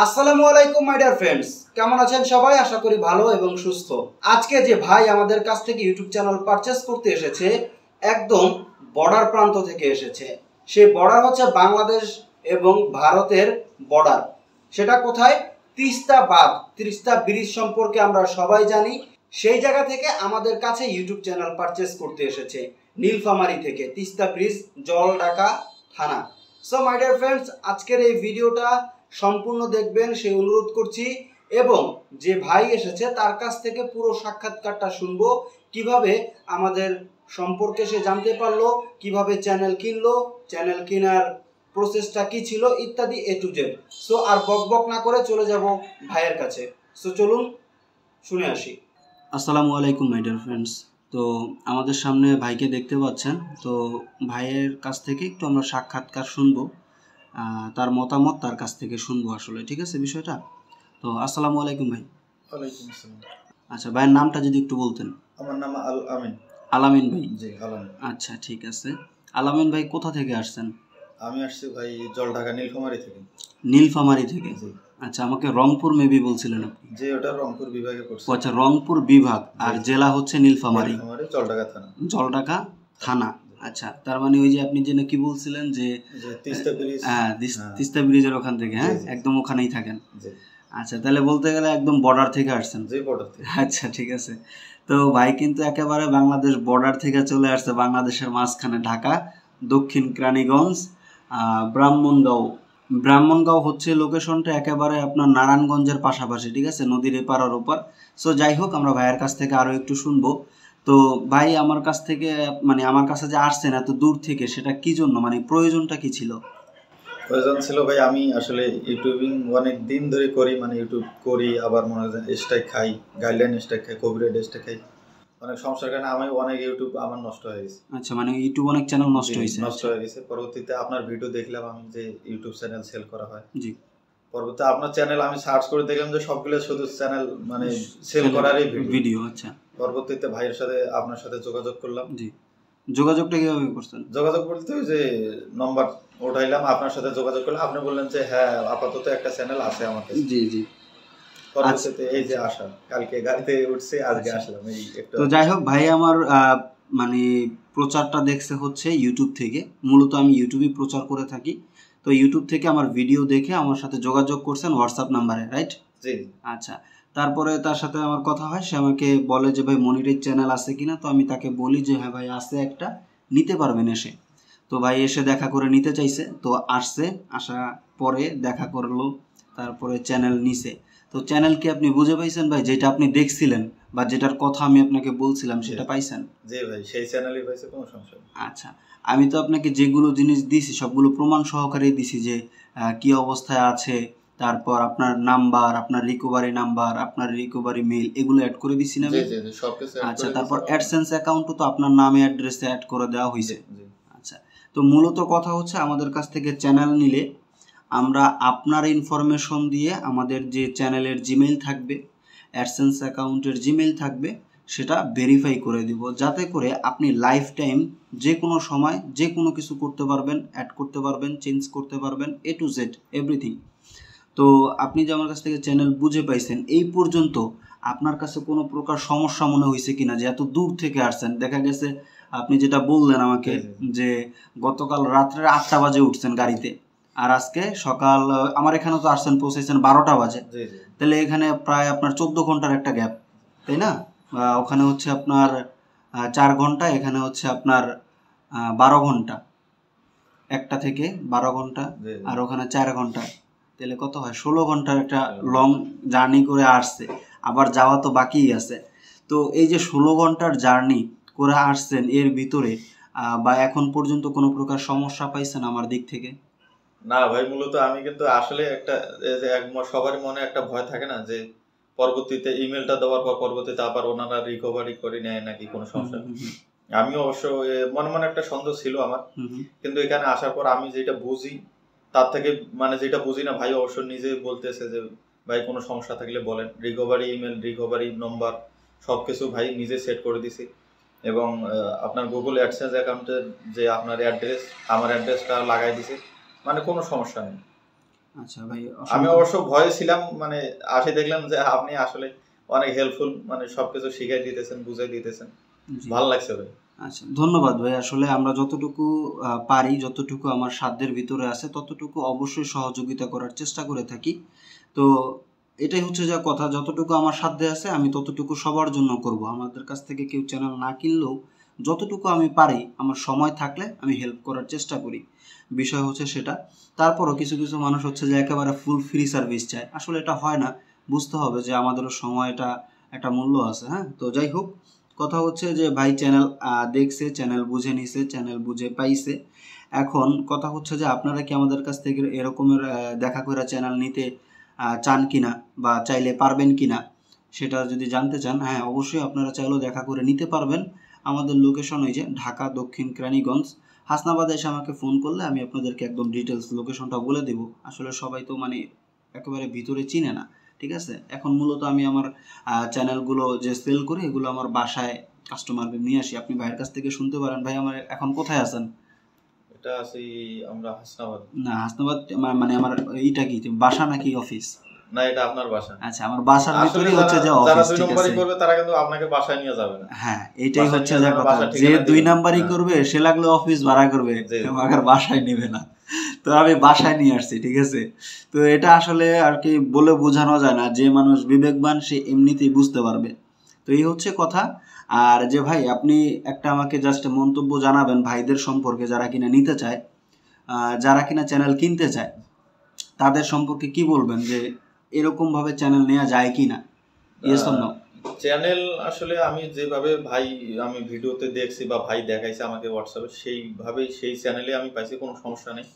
আসসালামু আলাইকুম my dear friends, কেমন আছেন সবাই? আশা করি ভালো এবং সুস্থ। আজকে যে ভাই আমাদের কাছ থেকে ইউটিউব চ্যানেল পারচেস করতে এসেছে, একদম বর্ডার প্রান্ত থেকে এসেছে। সেই বর্ডার হচ্ছে বাংলাদেশ এবং ভারতের বর্ডার। সেটা কোথায়? তিস্তা বাঁধ, তিস্তা ব্রিজ সম্পর্কে আমরা সবাই জানি। সেই জায়গা থেকে আমাদের কাছে ইউটিউব চ্যানেল পারচেস করতে এসেছে, নীলফামারী থেকে, তিস্তা ব্রিজ, জলঢাকা থানা। সো মাই ডিয়ার ফ্রেন্ডস, আজকের এই ভিডিওটা সম্পূর্ণ দেখবেন সেই অনুরোধ করছি, এবং যে ভাই এসেছে তার কাছ থেকে পুরো সাক্ষাৎকারটা শুনবো। কিভাবে আমাদের সম্পর্কে সে জানতে পারলো, কিভাবে চ্যানেল কিনলো, চ্যানেল কেনার প্রসেসটা কি ছিল, ইত্যাদি এ টু জেড। সো আর বকবক না করে চলে যাব ভাইয়ের কাছে। সো চলুন শুনে আসি। আসসালামু আলাইকুম মাই ডিয়ার ফ্রেন্ডস। তো আমাদের সামনে ভাইকে দেখতে পাচ্ছেন। তো ভাইয়ের কাছ থেকে একটু আমরা সাক্ষাৎকার শুনবো, তার মতামত তার কাছ থেকে শুনবো আসলে, ঠিক আছে বিষয়টা? তো আসসালামু আলাইকুম ভাই। ওয়ালাইকুম আসসালাম। আচ্ছা, ভাইয়ের নামটা যদি একটু বলতেন। আমার নাম আল আমিন। আলামিন ভাই? জি, আলামিন। আচ্ছা, ঠিক আছে। আলামিন ভাই কোথা থেকে আসছেন? আমি আসছি ভাই জলঢাকা নীলফামারী থেকে। নীলফামারী থেকে? জি। আচ্ছা, আমাকে রংপুর মেবি বলছিলেন আপনি? যে ওটা রংপুর বিভাগে পড়ছে। আচ্ছা, রংপুর বিভাগ, আর জেলা হচ্ছে নীলফামারী, জলঢাকা থানা। জলঢাকা থানা। আচ্ছা, তার মানে ওই যে আপনি যে নাকি বলছিলেন যে তিস্তা ব্রিজ, তিস্তা ব্রিজের ওখান থেকে, হ্যাঁ, একদম ওখানেই থাকেন। জি। আচ্ছা, তাহলে বলতে গেলে একদম বর্ডার থেকে আসছেন। জি, বর্ডার থেকে। আচ্ছা, ঠিক আছে। তো ভাই কিন্তু একেবারে বাংলাদেশ বর্ডার থেকে চলে আসছে, বাংলাদেশের মাঝখানে ঢাকা, দক্ষিণ কেরানীগঞ্জ, ব্রাহ্মণগাঁও। ব্রাহ্মণগাঁও হচ্ছে লোকেশনটা একেবারে আপনার নারায়ণগঞ্জের পাশাপাশি, ঠিক আছে, নদীর এপার আর ওপার। সো যাই হোক, আমরা ভাইয়ের কাছ থেকে আরও একটু শুনবো। তো ভাই আমার কাছ থেকে, মানে আমার কাছে যে আসছেন এত দূর থেকে, সেটা কি জন্য, মানে প্রয়োজনটা কি ছিল? প্রয়োজন ছিল ভাই, আমি আসলে ইউটিউবিং অনেক দিন ধরে করি, মানে ইউটিউব করি, আবার মনে হয় স্ট্রাইক খাই, গাইডলাইন স্ট্রাইক খাই, কপিরাইট স্ট্রাইক খাই, অনেক সমস্যার কারণে আমি অনেক ইউটিউব আমার নষ্ট হয়ে গেছে। আচ্ছা, মানে ইউটিউব অনেক চ্যানেল নষ্ট হয়ে গেছে। পরবর্তীতে আপনার ভিডিও দেখলাম আমি যে ইউটিউব চ্যানেল সেল করা হয়। জি। পরবর্তীতে আপনার চ্যানেল আমি সার্চ করে দেখলাম যে সবগুলো শুধু চ্যানেল মানে সেল করারই ভিডিও। আচ্ছা। পরবর্তীতে ভাইয়ের সাথে আপনার সাথে যোগাযোগ করলাম। জি। যোগাযোগটা কিভাবে করছেন? যোগাযোগ বলতে ওই যে নম্বর উঠাইলাম, আপনার সাথে যোগাযোগ করলাম, আপনি বললেন যে হ্যাঁ আপাতত একটা চ্যানেল আছে আমার কাছে। জি জি। পরবর্তীতে এই যে আসা, কালকে গাড়িতে উঠছে, আজকে আসলাম এই একটু। তো যাই হোক, ভাই আমার মানে প্রচারটা দেখছে হচ্ছে ইউটিউব থেকে। মূলত আমি ইউটিউবে প্রচার করে থাকি। তো ইউটিউব থেকে আমার ভিডিও দেখে আমার সাথে যোগাযোগ করছেন হোয়াটসঅ্যাপ নাম্বারে, রাইট? জি। আচ্ছা, তারপরে তার সাথে আমার কথা হয়, সে আমাকে বলে যে ভাই মনিটাইজ চ্যানেল আছে কিনা। তো আমি তাকে বলি যে হ্যাঁ ভাই আছে একটা, নিতে পারবেন এসে। তো ভাই এসে দেখা করে নিতে চাইছে, তো আসছে, আসা পরে দেখা করলো, তারপরে চ্যানেল নিছে। তো চ্যানেল কি আপনি বুঝে পাইছেন ভাই, যেটা আপনি দেখছিলেন বা যেটার কথা আমি আপনাকে বলছিলাম সেটা পাইছেন? জি ভাই, সেই চ্যানেলই পাইছে, কোনো সমস্যা নেই। আচ্ছা, আমি তো আপনাকে যেগুলো জিনিস দিছি সবগুলো প্রমাণ সহকারে দিছি, যে কি অবস্থায় আছে, তারপর আপনার নাম্বার, আপনার রিকভারি নাম্বার, আপনার রিকভারি মেইল, এগুলো অ্যাড করে দিছি না? জি জি জি, সবকিছু। আচ্ছা, তারপর অ্যাডসেন্স অ্যাকাউন্টও তো আপনার নামে অ্যাড্রেসে অ্যাড করে দেওয়া হয়েছে। আচ্ছা, তো মূলত কথা হচ্ছে আমাদের কাছ থেকে চ্যানেল নিলে আমরা আপনার ইনফরমেশন দিয়ে আমাদের যে চ্যানেলের জিমেইল থাকবে, অ্যাডসেন্স অ্যাকাউন্টের জিমেইল থাকবে, সেটা ভেরিফাই করে দিব, যাতে করে আপনি লাইফ টাইম যে কোনো সময় যে কোনো কিছু করতে পারবেন, অ্যাড করতে পারবেন, চেঞ্জ করতে পারবেন, এ টু জেড এভরিথিং। তো আপনি যে আমার কাছ থেকে চ্যানেল বুঝে পাইছেন, এই পর্যন্ত আপনার কাছে কোনো প্রকার সমস্যা মনে হয়েছে কিনা, যে এত দূর থেকে আসছেন? দেখা গেছে আপনি যেটা বললেন আমাকে যে গতকাল রাত্রে 8টা বাজে উঠছেন গাড়িতে, আর আজকে সকাল আমার এখানে তো আসছেন, পৌঁছেছেন 12টা বাজে, তাহলে এখানে প্রায় আপনার 14 ঘন্টার একটা গ্যাপ, তাই না? ওখানে হচ্ছে আপনার 4 ঘন্টা, এখানে হচ্ছে আপনার 12 ঘন্টা, 1টা থেকে 12 ঘন্টা, আর ওখানে 4 ঘন্টা, তাহলে কত হয়? 16 ঘন্টার একটা লং জার্নি করে আসছে, আবার যাওয়া তো বাকিই আছে। তো এই যে 16 ঘন্টার জার্নি করে আসছেন, এর ভিতরে বা এখন পর্যন্ত কোনো প্রকার সমস্যা পাইছেন আমার দিক থেকে? না ভাই, মূলত আমি কিন্তু আসলে একটা সবারই মনে একটা ভয় থাকে না, যে পরবর্তীতে ইমেলটা দেওয়ার পর পরবর্তীতে আবার ওনারা রিকভারি করে নেয় নাকি কোনো সমস্যা। আমিও অবশ্য মনে মনে একটা সন্দেহ ছিল আমার, কিন্তু এখানে আসার পর আমি যেটা বুঝি তার থেকে, মানে যেটা বুঝি না, ভাই অবশ্য নিজে বলতেছে যে ভাই কোনো সমস্যা থাকলে বলেন, রিকভারি ইমেল, রিকভারি নম্বর সবকিছু ভাই নিজে সেট করে দিছি। এবং আপনার গুগল অ্যাডসেন্স অ্যাকাউন্টের যে আপনার অ্যাড্রেস, আমার অ্যাড্রেসটা লাগাই দিছি, মানে কোনো সমস্যা নেই। আচ্ছা ভাই, আমি অবশ্য ভয়ে ছিলাম, মানে আসে দেখলাম যে আপনি আসলে অনেক হেল্পফুল, মানে সবকিছু শিখাই দিতেছেন, বুঝাই দিতেছেন, ভালো লাগছে ভাই। আচ্ছা, ধন্যবাদ ভাই। আসলে আমরা যতটুকু পারি, যতটুকু আমার সাধ্যের ভিতরে আছে ততটুকু অবশ্যই সহযোগিতা করার চেষ্টা করে থাকি। তো এটাই হচ্ছে যা কথা, যতটুকু আমার সাধ্যে আছে আমি ততটুকু সবার জন্য করব। আমাদের কাছ থেকে কেউ চ্যানেল না কিনলেও যতটুকু আমি পারি আমার সময় থাকলে আমি হেল্প করার চেষ্টা করি, বিষয় হচ্ছে সেটা। তারপরও কিছু কিছু মানুষ হচ্ছে যে একেবারে ফুল ফ্রি সার্ভিস চায়, আসলে এটা হয় না। বুঝতে হবে যে আমাদেরও সময়টা একটা মূল্য আছে। হ্যাঁ, তো যাই হোক, কথা হচ্ছে যে ভাই চ্যানেল দেখছে, চ্যানেল বুঝে নিছে, চ্যানেল বুঝে পাইছে। এখন কথা হচ্ছে যে আপনারা কি আমাদের কাছ থেকে এরকমের দেখা করে চ্যানেল নিতে চান কিনা বা চাইলে পারবেন কিনা সেটা যদি জানতে চান, হ্যাঁ অবশ্যই আপনারা চাইলেও দেখা করে নিতে পারবেন। আমাদের লোকেশন ওই যে ঢাকা দক্ষিণ কেরানীগঞ্জ, হাসনাবাদে এসে আমাকে ফোন করলে আমি আপনাদেরকে একদম ডিটেলস লোকেশনটা বলে দেব। আসলে সবাই তো মানে একেবারে ভিতরে চিনে না, ঠিক আছে। এখন মূলত আমি আমার চ্যানেলগুলো যে সেল করি এগুলো আমার বাসায় কাস্টমারদের নিয়ে আসি। আপনি ভাইয়ের কাছ থেকে শুনতে পারেন। ভাই আমার এখন কোথায় আছেন? এটা আছি আমরা হাসনাবাদ। না, হাসনাবাদ মানে আমার এইটা কি বাসা নাকি অফিস? না, এটা আপনার বাসা। আচ্ছা, আমার বাসার ভিতরেই হচ্ছে যে অফিস, যারা দুই ঠিক নম্বরই আছে। করবে তারা কিন্তু আপনাকে বাসায় নিয়ে যাবে না। হ্যাঁ, এইটাই হচ্ছে যে কথা, যে দুই নাম্বারই করবে সে লাগলে অফিস ভাড়া করবে, আমাকে বাসায় নেবে না। তো আমি বাসায় নিয়ে আসছি, ঠিক আছে। তো এটা আসলে আর কি বলে বোঝানো যায় না, যে মানুষ বিবেকবান সে এমনিতেই বুঝতে পারবে। তো এই হচ্ছে কথা। আর যে ভাই আপনি একটা আমাকে জাস্ট মন্তব্য জানাবেন ভাইদের সম্পর্কে, যারা কিনা নিতে চায়, যারা কিনা চ্যানেল কিনতে চায় তাদের সম্পর্কে কি বলবেন, যে এরকম ভাবে চ্যানেল নেওয়া যায় কিনা? Yes or no? চ্যানেল আসলে আমি যেভাবে আমি ভিডিওতে দেখছি বা ভাই দেখাইছে আমাকে হোয়াটসঅ্যাপে, সেইভাবেই সেই চ্যানেলে আমি পাইছি, কোনো সমস্যা নেই।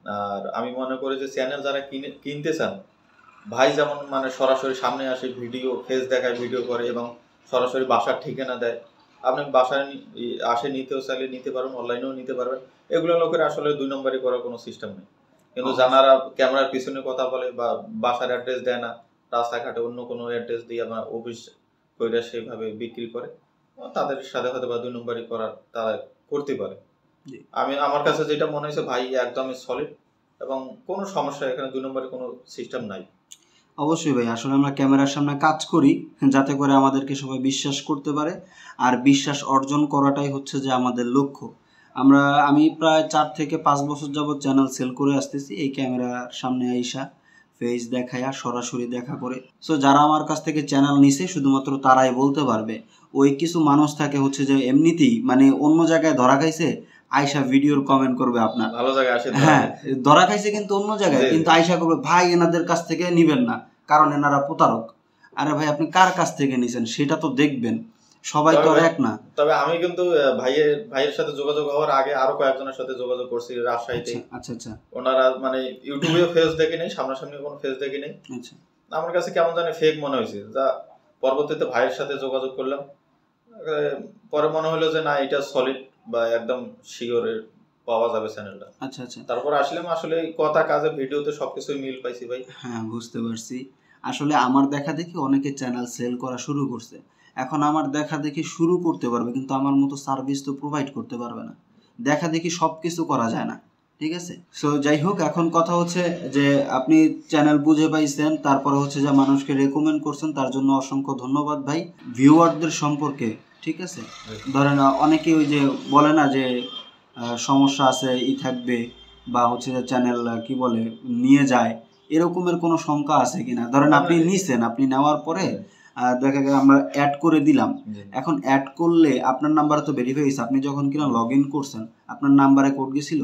আর আমি মনে করি যে চ্যানেল যারা কিনতে চান, ভাই যেমন মানে সরাসরি সামনে আসে, ভিডিও ফেস দেখায়, ভিডিও করে এবং সরাসরি বাসার ঠিকানা দেয়। আপনি বাসায় আসে নিতেও চাইলে নিতে পারবেন, অনলাইনেও নিতে পারবেন। এগুলো লোকের আসলে দুই নম্বরই করার কোনো সিস্টেম নেই। কিন্তু যারা ক্যামেরার পিছনে কথা বলে বা বাসার অ্যাড্রেস দেয় না, রাস্তাঘাটে অন্য কোনো অ্যাড্রেস দিয়ে আমার অফিস কইরা সেভাবে বিক্রি করে, তাদের সাথে হয়তো বা দুই নম্বরই করার তারা করতে পারে। আমার কাছে যেটা মনে হয়েছে ভাই একদমই সলিড এবং কোনো সমস্যা, এখানে দুই নম্বরের কোনো সিস্টেম নাই। অবশ্যই ভাই, আসলে আমরা ক্যামেরার সামনে কাজ করি যাতে করে আমাদেরকে সবাই বিশ্বাস করতে পারে, আর বিশ্বাস অর্জন করাটাই হচ্ছে যে আমাদের লক্ষ্য। আমি প্রায় 4 থেকে 5 বছর যাবত চ্যানেল সেল করে আসতেছি এই ক্যামেরার সামনে আইসা, ফেস দেখায়া, সরাসরি দেখা করে। সো যারা আমার কাছ থেকে চ্যানেল নিছে শুধুমাত্র তারাই বলতে পারবে। ওই কিছু মানুষ থাকে হচ্ছে যে এমনিতেই মানে অন্য জায়গায় ধরা খাইছে, আয়শা ভিডিওর কমেন্ট করবে আপনার ভালো জায়গায় আসে, হ্যাঁ ধরা খাইছে কিন্তু অন্য জায়গায়, কিন্তু আয়শা করবে ভাই এনাদের কাছ থেকে নিবেন না কারণ এনারা প্রতারক। আরে ভাই আপনি কার কাছ থেকে নিছেন সেটা তো দেখবেন, সবাই তো এক না। তবে আমি কিন্তু ভাইয়ের সাথে যোগাযোগ হওয়ার আগে আরো কয়েকজনের সাথে যোগাযোগ করছি রাজশাহীতে। আচ্ছা আচ্ছা, ওনারা মানে ইউটিউবেও ফেস দেখি নাই, সামনাসামনি কোনো ফেস দেখি নাই। আচ্ছা, আমার কাছে কেমন জানি ফেক মনে হয়েছে, যা পরবর্তীতে ভাইয়ের সাথে যোগাযোগ করলাম, পরে মনে হলো যে না এটা সলিড বা একদম শিওর পাওয়া যাবে চ্যানেলটা। আচ্ছা আচ্ছা, তারপর আসলাম, আসলে কথা কাজে ভিডিওতে সবকিছুই মিল পাইছি ভাই। হ্যাঁ বুঝতে পারছি। আসলে আমার দেখা দেখি অনেকে চ্যানেল সেল করা শুরু করছে, এখন আমার দেখা দেখি শুরু করতে পারবে কিন্তু আমার মতো সার্ভিস তো প্রোভাইড করতে পারবে না। দেখা দেখি সব কিছু করা যায় না, ঠিক আছে। সো যাই হোক, এখন কথা হচ্ছে যে আপনি চ্যানেল বুঝে পাইছেন, তারপরে হচ্ছে যে মানুষকে রেকমেন্ড করছেন, তার জন্য অসংখ্য ধন্যবাদ ভাই। ভিউয়ারদের সম্পর্কে, ঠিক আছে, ধরেন অনেকে ওই যে বলে না যে সমস্যা আছে থাকবে, বা হচ্ছে যে চ্যানেল কি বলে নিয়ে যায়, এরকমের কোনো শঙ্কা আছে কিনা? ধরেন আপনি নিছেন, আপনি নেওয়ার পরে দেখা গেল আমরা অ্যাড করে দিলাম, এখন অ্যাড করলে আপনার নাম্বারে তো ভেরিফাই হয়েছে, আপনি যখন কিনা লগ ইন করছেন আপনার নাম্বারে কোড গেছিল।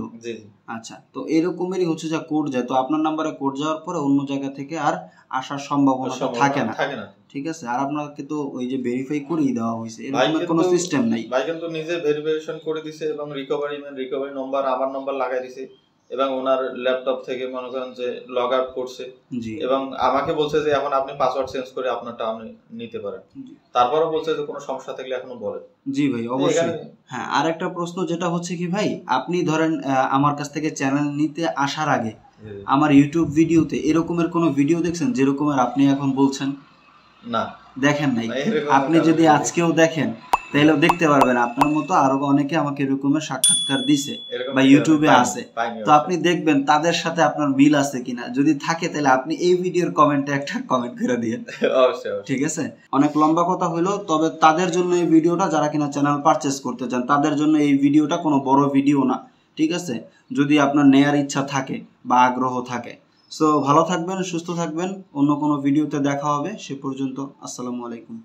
আচ্ছা, তো এরকমেরই হচ্ছে যে কোড যায়, তো আপনার নাম্বারে কোড যাওয়ার পরে অন্য জায়গা থেকে আর আসার সম্ভাবনা থাকে না, ঠিক আছে। আর আপনাকে তো ওই যে ভেরিফাই করেই দেওয়া হয়েছে, এরকম কোনো সিস্টেম নাই। ভাই কিন্তু নিজে ভেরিফিকেশন করে দিয়েছে এবং রিকভারি নাম্বার আমার নাম্বার লাগাই দিয়েছে এবং ওনার ল্যাপটপ থেকে মনে করেন যে লগ আউট করছে এবং আমাকে বলছে যে এখন আপনি পাসওয়ার্ড চেঞ্জ করে আপনারটা আপনি নিতে পারেন। তারপরও বলছে যে কোনো সমস্যা থাকলে এখনো বলেন। জি ভাই অবশ্যই। হ্যাঁ, আর একটা প্রশ্ন যেটা হচ্ছে কি ভাই, আপনি ধরেন আমার কাছ থেকে চ্যানেল নিতে আসার আগে আমার ইউটিউব ভিডিওতে এরকমের কোনো ভিডিও দেখছেন যেরকমের আপনি এখন বলছেন? না, দেখেন নাই। আপনি যদি আজকেও দেখেন তাইলেও দেখতে পারবেন। আপনার মতো আরো অনেকে আমাকে এরকমের সাক্ষাৎকার দিছে বা ইউটিউবে আছে, তো আপনি দেখবেন তাদের সাথে আপনার মিল আছে কিনা। যদি থাকে তাহলে আপনি এই ভিডিওর কমেন্টে একটা কমেন্ট করে দিয়েন, ঠিক আছে? অনেক লম্বা কথা হলো, তবে তাদের জন্য এই ভিডিওটা, যারা কিনা চ্যানেল পারচেজ করতে চান তাদের জন্য এই ভিডিওটা কোনো বড় ভিডিও না, ঠিক আছে? যদি আপনার নেয়ার ইচ্ছা থাকে বা আগ্রহ থাকে। সো ভালো থাকবেন, সুস্থ থাকবেন, অন্য কোনো ভিডিওতে দেখা হবে। সে পর্যন্ত আসসালামু আলাইকুম।